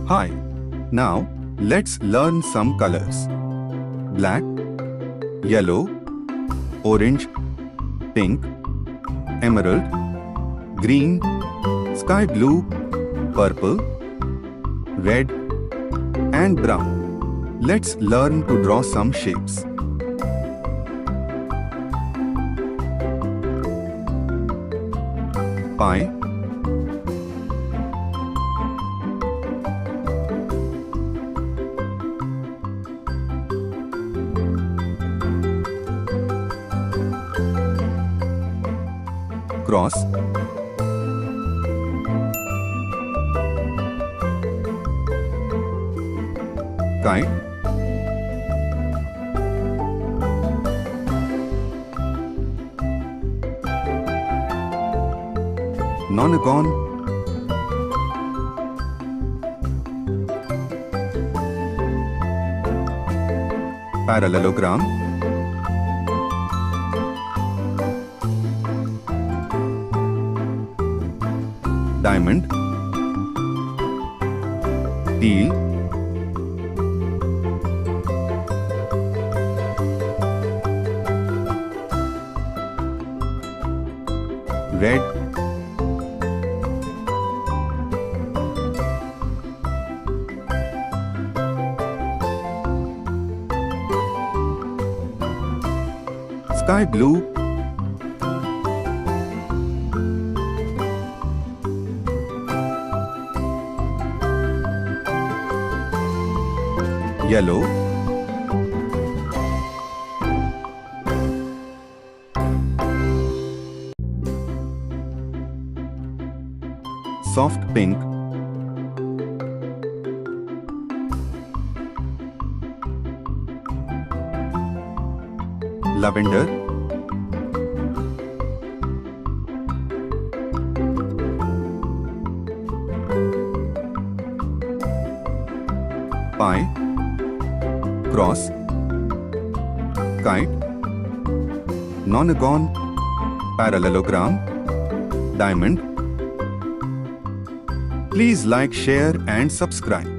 Hi. Now, let's learn some colors. Black, yellow, orange, pink, emerald, green, sky blue, purple, red, and brown. Let's learn to draw some shapes. Pie, cross, kite, nonagon, parallelogram, diamond, teal, red, sky blue, yellow, soft pink, lavender, pie, cross, kite, nonagon, parallelogram, diamond. Please like, share and subscribe.